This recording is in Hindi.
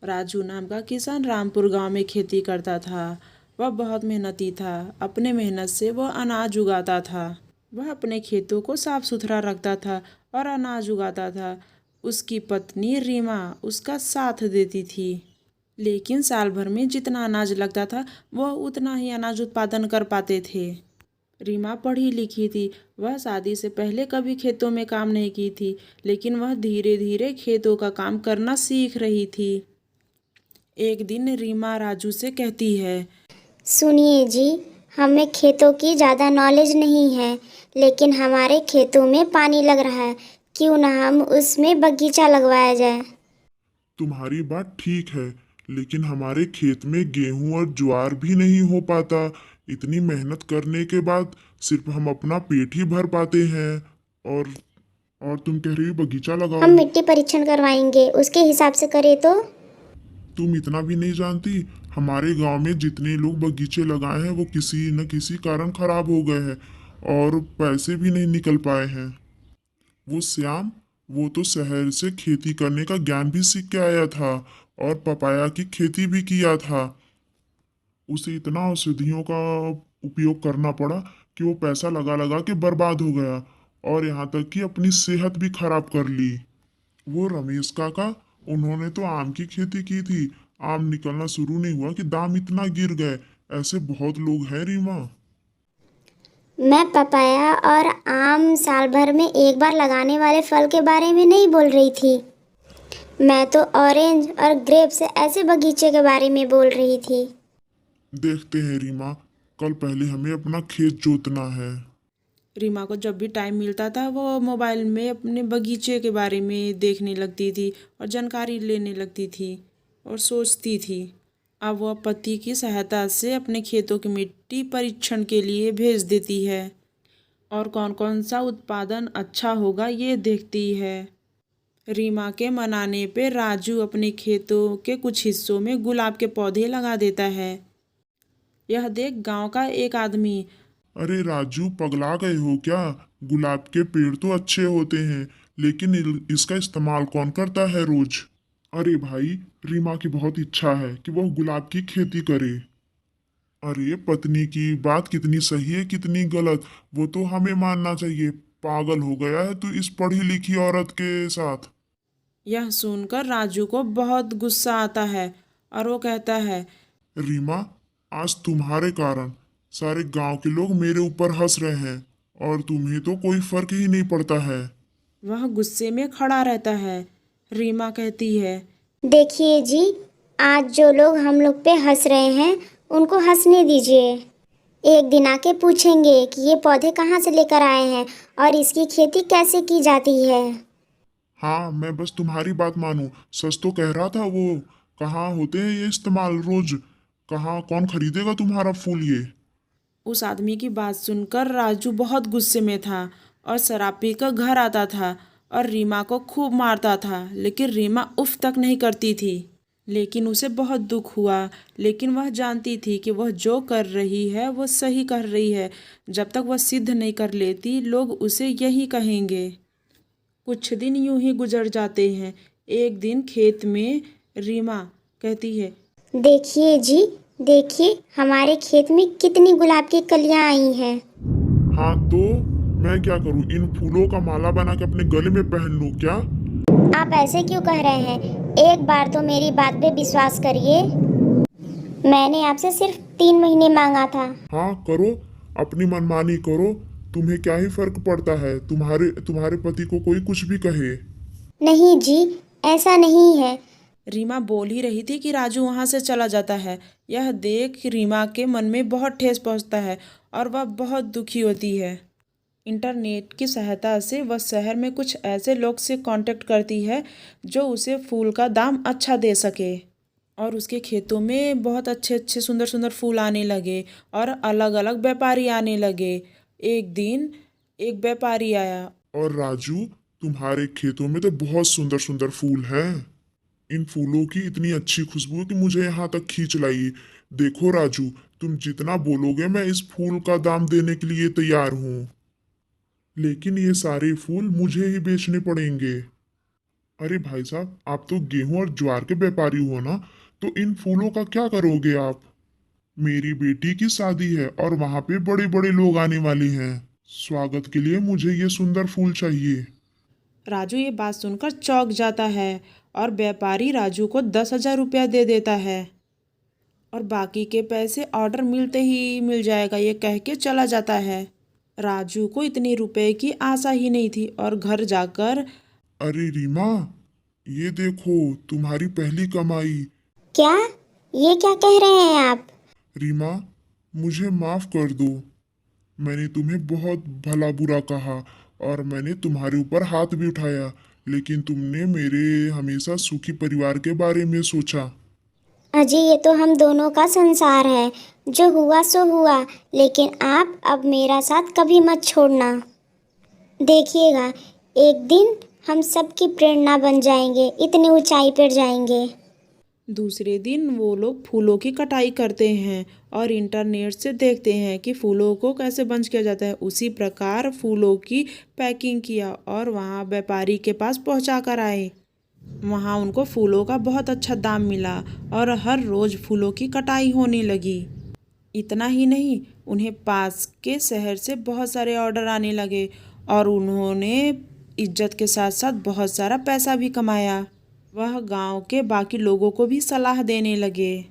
राजू नाम का किसान रामपुर गांव में खेती करता था। वह बहुत मेहनती था। अपने मेहनत से वह अनाज उगाता था। वह अपने खेतों को साफ सुथरा रखता था और अनाज उगाता था। उसकी पत्नी रीमा उसका साथ देती थी। लेकिन साल भर में जितना अनाज लगता था वह उतना ही अनाज उत्पादन कर पाते थे। रीमा पढ़ी लिखी थी। वह शादी से पहले कभी खेतों में काम नहीं की थी, लेकिन वह धीरे धीरे खेतों का काम करना सीख रही थी। एक दिन रीमा राजू से कहती है। सुनिए जी, हमें खेतों की ज़्यादा नॉलेज नहीं है, लेकिन हमारे खेतों में पानी लग रहा है। क्यों ना हम उसमें बगीचा लगवाया जाए। तुम्हारी बात ठीक है, लेकिन हमारे खेत में गेहूं और ज्वार भी नहीं हो पाता। इतनी मेहनत करने के बाद सिर्फ हम अपना पेट ही भर पाते हैं। और और तुम कह रही हो बगीचा हम लगाओ। मिट्टी परीक्षण करवाएंगे, उसके हिसाब से करें तो। तुम इतना भी नहीं जानती, हमारे गांव में जितने लोग बगीचे लगाए हैं वो किसी न किसी कारण खराब हो गए हैं और पैसे भी नहीं निकल पाए हैं। वो श्याम, वो तो शहर से खेती करने का ज्ञान भी सीख के आया था और पपाया की खेती भी किया था। उसे इतना औषधियों का उपयोग करना पड़ा कि वो पैसा लगा लगा के बर्बाद हो गया और यहाँ तक कि अपनी सेहत भी खराब कर ली। वो रमेश काका, उन्होंने तो आम की खेती की थी। आम निकलना शुरू नहीं हुआ कि दाम इतना गिर गए। ऐसे बहुत लोग हैं रीमा। मैं पपाया और आम साल भर में एक बार लगाने वाले फल के बारे में नहीं बोल रही थी। मैं तो ऑरेंज और ग्रेप्स ऐसे बगीचे के बारे में बोल रही थी। देखते हैं रीमा, कल पहले हमें अपना खेत जोतना है। रीमा को जब भी टाइम मिलता था वो मोबाइल में अपने बगीचे के बारे में देखने लगती थी और जानकारी लेने लगती थी और सोचती थी। अब वह पति की सहायता से अपने खेतों की मिट्टी परीक्षण के लिए भेज देती है और कौन कौन सा उत्पादन अच्छा होगा ये देखती है। रीमा के मनाने पे राजू अपने खेतों के कुछ हिस्सों में गुलाब के पौधे लगा देता है। यह देख गांव का एक आदमी। अरे राजू, पगला गए हो क्या? गुलाब के पेड़ तो अच्छे होते हैं, लेकिन इसका इस्तेमाल कौन करता है रोज? अरे भाई, रीमा की बहुत इच्छा है कि वह गुलाब की खेती करे। अरे पत्नी की बात कितनी सही है कितनी गलत, वो तो हमें मानना चाहिए। पागल हो गया है तू इस पढ़ी लिखी औरत के साथ। यह सुनकर राजू को बहुत गुस्सा आता है और वो कहता है। रीमा, आज तुम्हारे कारण सारे गांव के लोग मेरे ऊपर हंस रहे हैं और तुम्हें तो कोई फर्क ही नहीं पड़ता है। वह गुस्से में खड़ा रहता है। रीमा कहती है। देखिए जी, आज जो लोग हम लोग पे हंस रहे हैं उनको हंसने दीजिए। एक दिन आके पूछेंगे कि ये पौधे कहाँ से लेकर आए हैं और इसकी खेती कैसे की जाती है। हाँ, मैं बस तुम्हारी बात मानूं, सच तो कह रहा था वो। कहाँ होते हैं ये इस्तेमाल रोज? कहाँ कौन खरीदेगा तुम्हारा फूल ये? उस आदमी की बात सुनकर राजू बहुत गुस्से में था और शराब पीकर घर आता था और रीमा को खूब मारता था, लेकिन रीमा उफ तक नहीं करती थी। लेकिन उसे बहुत दुख हुआ, लेकिन वह जानती थी कि वह जो कर रही है वो सही कर रही है। जब तक वह सिद्ध नहीं कर लेती लोग उसे यही कहेंगे। कुछ दिन यूं ही गुजर जाते हैं। एक दिन खेत में रीमा कहती है। देखिए जी, देखिए हमारे खेत में कितनी गुलाब की कलियां आई हैं। हाँ तो मैं क्या करूं? इन फूलों का माला बना के अपने गले में पहन लूं क्या? आप ऐसे क्यों कह रहे हैं? एक बार तो मेरी बात पे विश्वास करिए। मैंने आपसे सिर्फ 3 महीने मांगा था। हाँ करो, अपनी मनमानी करो। तुम्हें क्या ही फर्क पड़ता है? तुम्हारे तुम्हारे पति को कोई कुछ भी कहे। नहीं जी, ऐसा नहीं है। रीमा बोल ही रही थी कि राजू वहां से चला जाता है। यह देख रीमा के मन में बहुत ठेस पहुंचता है और वह बहुत दुखी होती है। इंटरनेट की सहायता से वह शहर में कुछ ऐसे लोग से कांटेक्ट करती है जो उसे फूल का दाम अच्छा दे सके। और उसके खेतों में बहुत अच्छे अच्छे सुंदर सुंदर फूल आने लगे और अलग अलग व्यापारी आने लगे। एक दिन एक व्यापारी आया। और राजू, तुम्हारे खेतों में तो बहुत सुंदर सुंदर फूल हैं। इन फूलों की इतनी अच्छी खुशबू है कि मुझे यहाँ तक खींच लाई। देखो राजू, तुम जितना बोलोगे मैं इस फूल का दाम देने के लिए तैयार हूँ, लेकिन ये सारे फूल मुझे ही बेचने पड़ेंगे। अरे भाई साहब, आप तो गेहूं और ज्वार के व्यापारी हो ना, तो इन फूलों का क्या करोगे आप? मेरी बेटी की शादी है और वहां पे बड़े बड़े लोग आने वाले हैं। स्वागत के लिए मुझे ये सुंदर फूल चाहिए। राजू ये बात सुनकर चौंक जाता है और व्यापारी राजू को 10,000 रुपया दे देता है और बाकी के पैसे ऑर्डर मिलते ही मिल जाएगा ये कह के चला जाता है। राजू को इतने रुपए की आशा ही नहीं थी और घर जाकर अरे रीमा, ये देखो तुम्हारी पहली कमाई। क्या? ये क्या कह रहे हैं आप? रीमा, मुझे माफ कर दो। मैंने तुम्हें बहुत भला बुरा कहा और मैंने तुम्हारे ऊपर हाथ भी उठाया, लेकिन तुमने मेरे हमेशा सुखी परिवार के बारे में सोचा। अजी, ये तो हम दोनों का संसार है। जो हुआ सो हुआ, लेकिन आप अब मेरा साथ कभी मत छोड़ना। देखिएगा, एक दिन हम सबकी प्रेरणा बन जाएंगे, इतनी ऊंचाई पर जाएंगे। दूसरे दिन वो लोग फूलों की कटाई करते हैं और इंटरनेट से देखते हैं कि फूलों को कैसे बंच किया जाता है। उसी प्रकार फूलों की पैकिंग किया और वहाँ व्यापारी के पास पहुँचा कर आए। वहाँ उनको फूलों का बहुत अच्छा दाम मिला और हर रोज़ फूलों की कटाई होने लगी। इतना ही नहीं, उन्हें पास के शहर से बहुत सारे ऑर्डर आने लगे और उन्होंने इज्जत के साथ साथ बहुत सारा पैसा भी कमाया। वह गांव के बाकी लोगों को भी सलाह देने लगे।